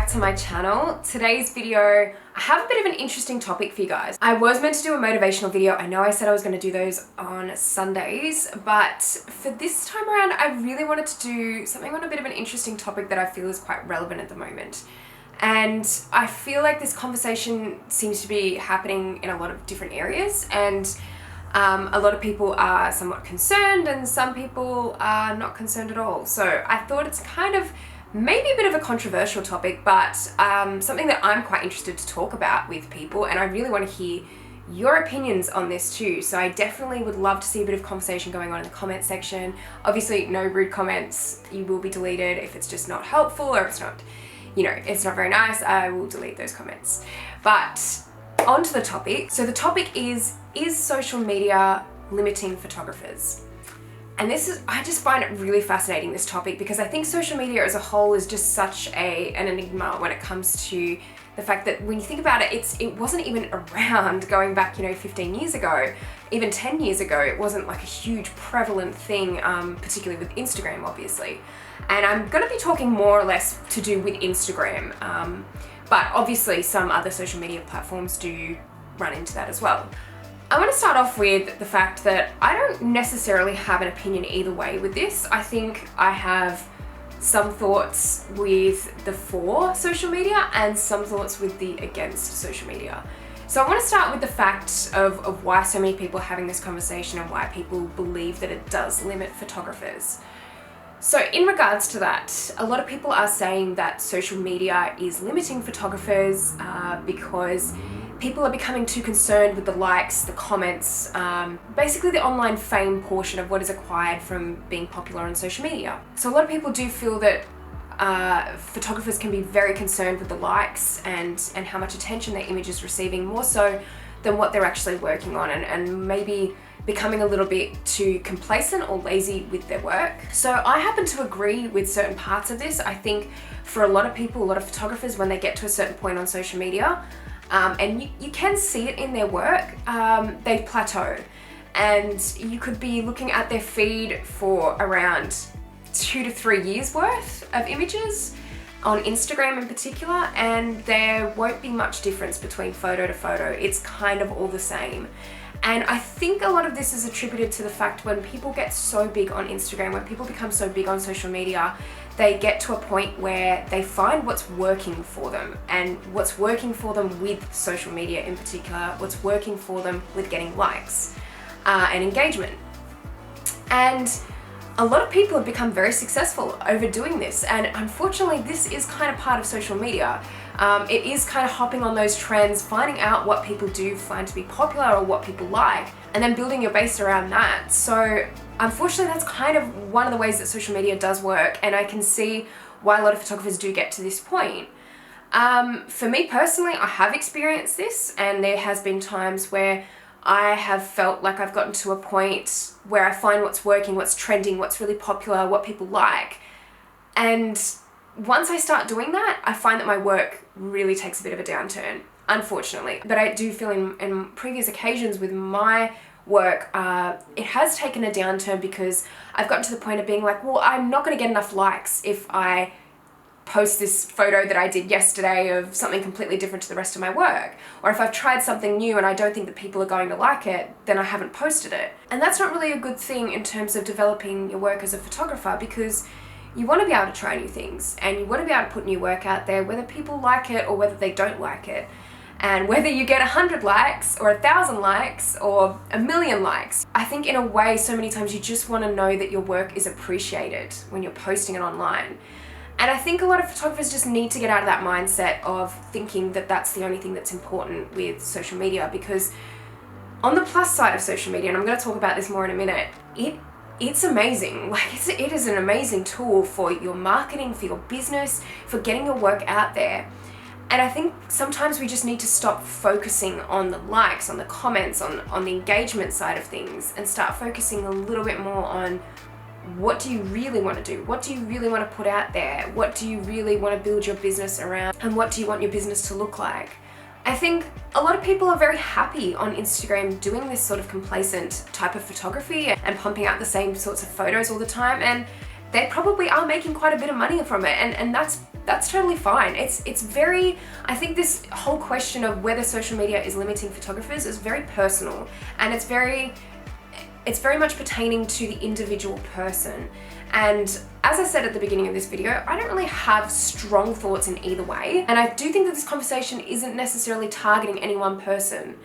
back to my channel. Today's video, I have a bit of an interesting topic for you guys. I was meant to do a motivational video. I know I said I was going to do those on Sundays, but for this time around, I really wanted to do something on a bit of an interesting topic that I feel is quite relevant at the moment. And I feel like this conversation seems to be happening in a lot of different areas, and a lot of people are somewhat concerned and some people are not concerned at all. So I thought it's kind of maybe a bit of a controversial topic, but something that I'm quite interested to talk about with people, and I really want to hear your opinions on this too. So I definitely would love to see a bit of conversation going on in the comment section. Obviously, no rude comments, you will be deleted if it's just not helpful or it's not, it's not very nice. I will delete those comments. But on to the topic. So the topic is social media limiting photographers? And I just find it really fascinating, this topic, because I think social media as a whole is just such an enigma when it comes to the fact that when you think about it, it wasn't even around going back, 15 years ago, even 10 years ago. It wasn't like a huge prevalent thing, particularly with Instagram, obviously. And I'm going to be talking more or less to do with Instagram, but obviously some other social media platforms do run into that as well. I want to start off with the fact that I don't necessarily have an opinion either way with this. I think I have some thoughts with the for social media and some thoughts with the against social media. So I want to start with the fact of why so many people are having this conversation and why people believe that it does limit photographers. So in regards to that, a lot of people are saying that social media is limiting photographers because people are becoming too concerned with the likes, the comments, basically the online fame portion of what is acquired from being popular on social media. So a lot of people do feel that photographers can be very concerned with the likes and how much attention their image is receiving, more so than what they're actually working on, and maybe becoming a little bit too complacent or lazy with their work. So I happen to agree with certain parts of this. I think for a lot of people, a lot of photographers, when they get to a certain point on social media, and you can see it in their work, they plateau. And you could be looking at their feed for around 2 to 3 years worth of images on Instagram in particular, and there won't be much difference between photo to photo. It's kind of all the same. And I think a lot of this is attributed to the fact when people get so big on Instagram, when people become so big on social media, they get to a point where they find what's working for them, and what's working for them with social media in particular, what's working for them with getting likes and engagement. And a lot of people have become very successful over doing this, and unfortunately this is kind of part of social media. It is kind of hopping on those trends, finding out what people do find to be popular or what people like, and then building your base around that. So unfortunately that's kind of one of the ways that social media does work, and I can see why a lot of photographers do get to this point. For me personally, I have experienced this, and there has been times where I have felt like I've gotten to a point where I find what's working, what's trending, what's really popular, what people like. And once I start doing that, I find that my work really takes a bit of a downturn, unfortunately. But I do feel in previous occasions with my work, it has taken a downturn because I've gotten to the point of being like, well, I'm not going to get enough likes if I post this photo that I did yesterday of something completely different to the rest of my work. Or if I've tried something new and I don't think that people are going to like it, then I haven't posted it. And that's not really a good thing in terms of developing your work as a photographer, because you want to be able to try new things and you want to be able to put new work out there, whether people like it or whether they don't like it. And whether you get 100 likes or 1,000 likes or 1,000,000 likes, I think in a way so many times you just want to know that your work is appreciated when you're posting it online. And I think a lot of photographers just need to get out of that mindset of thinking that that's the only thing that's important with social media, because on the plus side of social media, and I'm going to talk about this more in a minute, it's amazing. Like it is an amazing tool for your marketing, for your business, for getting your work out there. And I think sometimes we just need to stop focusing on the likes, on the comments, on the engagement side of things, and start focusing a little bit more on what do you really want to do? What do you really want to put out there? What do you really want to build your business around? And what do you want your business to look like? I think a lot of people are very happy on Instagram doing this sort of complacent type of photography and pumping out the same sorts of photos all the time, and they probably are making quite a bit of money from it, and that's that's totally fine. It's very, I think this whole question of whether social media is limiting photographers is very personal, and it's very much pertaining to the individual person. And as I said at the beginning of this video, I don't really have strong thoughts in either way. And I do think that this conversation isn't necessarily targeting any one person.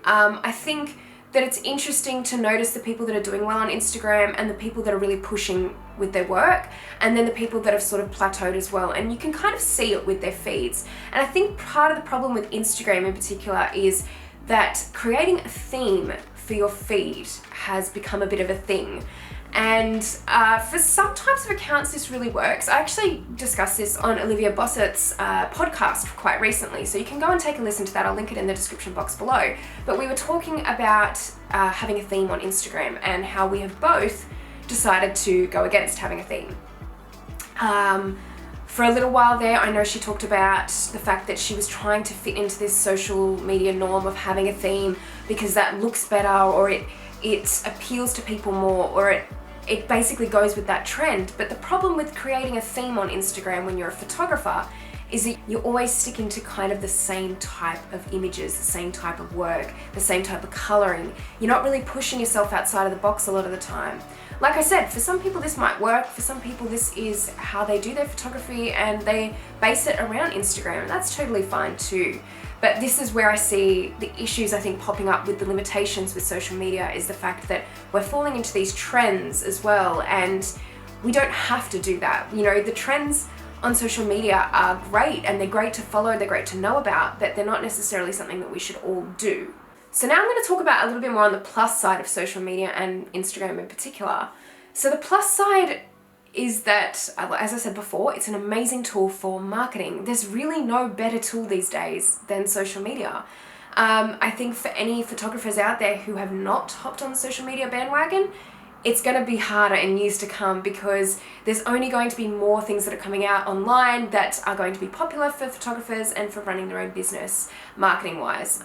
I think that it's interesting to notice the people that are doing well on Instagram and the people that are really pushing with their work, and then the people that have sort of plateaued as well. And you can kind of see it with their feeds. And I think part of the problem with Instagram in particular is that creating a theme for your feed has become a bit of a thing. And for some types of accounts this really works. I actually discussed this on Olivia Bossert's podcast quite recently, so you can go and take a listen to that. I'll link it in the description box below. But we were talking about having a theme on Instagram and how we have both decided to go against having a theme. For a little while there, I know she talked about the fact that she was trying to fit into this social media norm of having a theme because that looks better, or it appeals to people more, or it basically goes with that trend. But the problem with creating a theme on Instagram when you're a photographer is that you're always sticking to kind of the same type of images, the same type of work, the same type of coloring. You're not really pushing yourself outside of the box a lot of the time. Like I said, for some people this might work, for some people this is how they do their photography and they base it around Instagram, and that's totally fine too. But this is where I see the issues, I think, popping up with the limitations with social media, is the fact that we're falling into these trends as well, and we don't have to do that. You know, the trends on social media are great, and they're great to follow, they're great to know about, but they're not necessarily something that we should all do. So now I'm going to talk about a little bit more on the plus side of social media and Instagram in particular. So the plus side is that, as I said before, it's an amazing tool for marketing. There's really no better tool these days than social media. I think for any photographers out there who have not hopped on the social media bandwagon, it's going to be harder in years to come, because there's only going to be more things that are coming out online that are going to be popular for photographers and for running their own business marketing wise.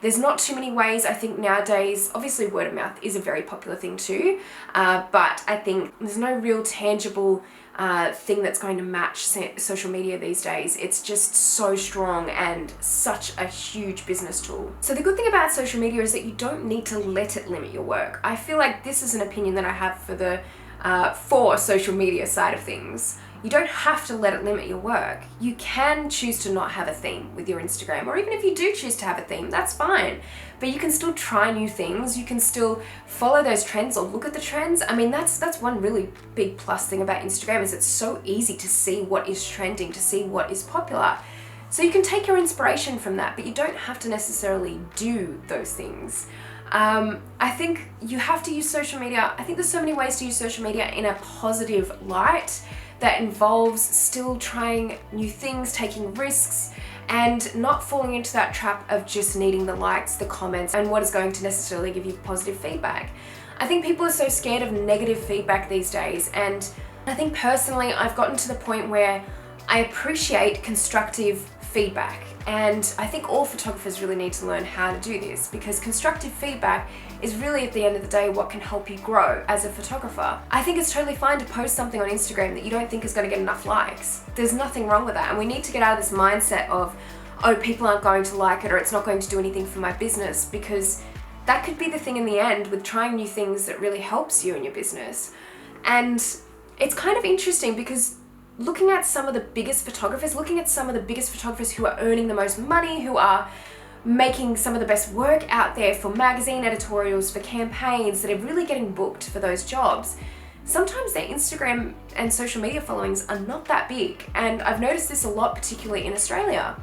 There's not too many ways. I think nowadays, obviously word of mouth is a very popular thing too, but I think there's no real tangible thing that's going to match social media these days. It's just so strong and such a huge business tool. So the good thing about social media is that you don't need to let it limit your work. I feel like this is an opinion that I have for the for social media side of things. You don't have to let it limit your work. You can choose to not have a theme with your Instagram, or even if you do choose to have a theme, that's fine. But you can still try new things. You can still follow those trends or look at the trends. I mean, that's one really big plus thing about Instagram, is it's so easy to see what is trending, to see what is popular. So you can take your inspiration from that, but you don't have to necessarily do those things. I think you have to use social media. I think there's so many ways to use social media in a positive light that involves still trying new things, taking risks, and not falling into that trap of just needing the likes, the comments, and what is going to necessarily give you positive feedback. I think people are so scared of negative feedback these days, and I think personally I've gotten to the point where I appreciate constructive feedback, and I think all photographers really need to learn how to do this, because constructive feedback is really, at the end of the day, what can help you grow as a photographer. I think it's totally fine to post something on Instagram that you don't think is going to get enough likes. There's nothing wrong with that, and we need to get out of this mindset of, oh, people aren't going to like it, or it's not going to do anything for my business, because that could be the thing in the end with trying new things that really helps you in your business. And it's kind of interesting, because looking at some of the biggest photographers, who are earning the most money, who are making some of the best work out there for magazine editorials, for campaigns, that are really getting booked for those jobs, sometimes their Instagram and social media followings are not that big. And I've noticed this a lot, particularly in Australia.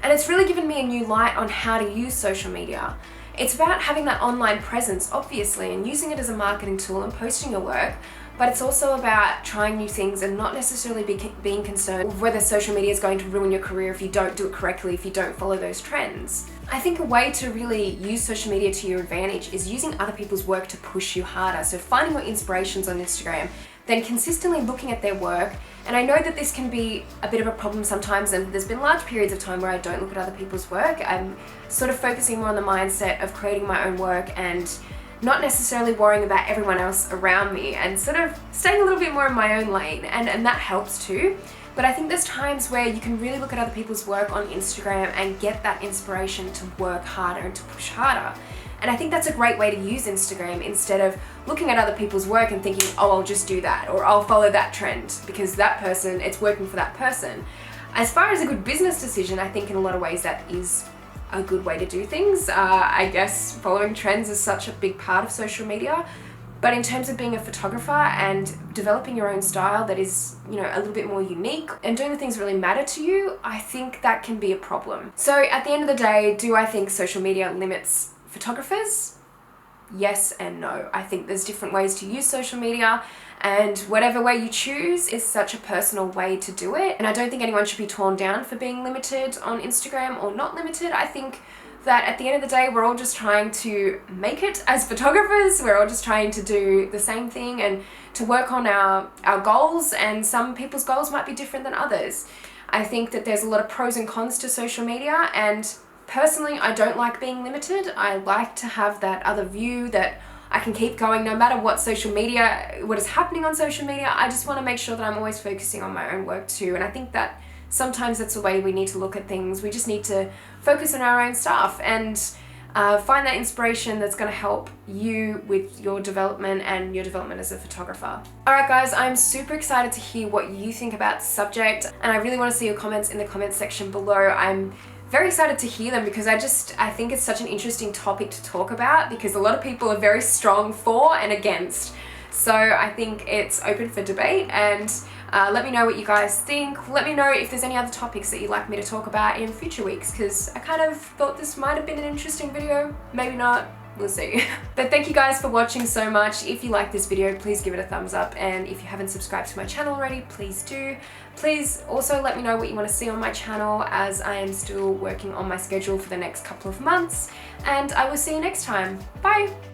And it's really given me a new light on how to use social media. It's about having that online presence, obviously, and using it as a marketing tool and posting your work, but it's also about trying new things and not necessarily being concerned with whether social media is going to ruin your career if you don't do it correctly, if you don't follow those trends. I think a way to really use social media to your advantage is using other people's work to push you harder. So finding your inspirations on Instagram, then consistently looking at their work. And I know that this can be a bit of a problem sometimes, and there's been large periods of time where I don't look at other people's work. I'm sort of focusing more on the mindset of creating my own work and not necessarily worrying about everyone else around me, and sort of staying a little bit more in my own lane, and that helps too. But I think there's times where you can really look at other people's work on Instagram and get that inspiration to work harder and to push harder. And I think that's a great way to use Instagram instead of looking at other people's work and thinking, oh, I'll just do that, or I'll follow that trend because that person, it's working for that person. As far as a good business decision, I think in a lot of ways that is a good way to do things. I guess following trends is such a big part of social media. But in terms of being a photographer and developing your own style that is, you know, a little bit more unique and doing the things that really matter to you, I think that can be a problem. So at the end of the day, do I think social media limits photographers? Yes and no. I think there's different ways to use social media, and whatever way you choose is such a personal way to do it. And I don't think anyone should be torn down for being limited on Instagram or not limited. I think that at the end of the day, we're all just trying to make it as photographers. We're all just trying to do the same thing and to work on our goals, and some people's goals might be different than others. I think that there's a lot of pros and cons to social media, and personally, I don't like being limited. I like to have that other view that I can keep going no matter what is happening on social media. I just want to make sure that I'm always focusing on my own work too. And I think that sometimes that's the way we need to look at things. We just need to focus on our own stuff and find that inspiration that's going to help you with your development and your development as a photographer. Alright guys, I'm super excited to hear what you think about the subject, and I really want to see your comments in the comments section below. I'm very excited to hear them because I think it's such an interesting topic to talk about because a lot of people are very strong for and against. So I think it's open for debate, and let me know what you guys think. Let me know if there's any other topics that you'd like me to talk about in future weeks, because I kind of thought this might have been an interesting video, maybe not. We'll see. But thank you guys for watching so much. If you like this video, please give it a thumbs up, and if you haven't subscribed to my channel already, please do. Please also let me know what you want to see on my channel, as I am still working on my schedule for the next couple of months, and I will see you next time. Bye!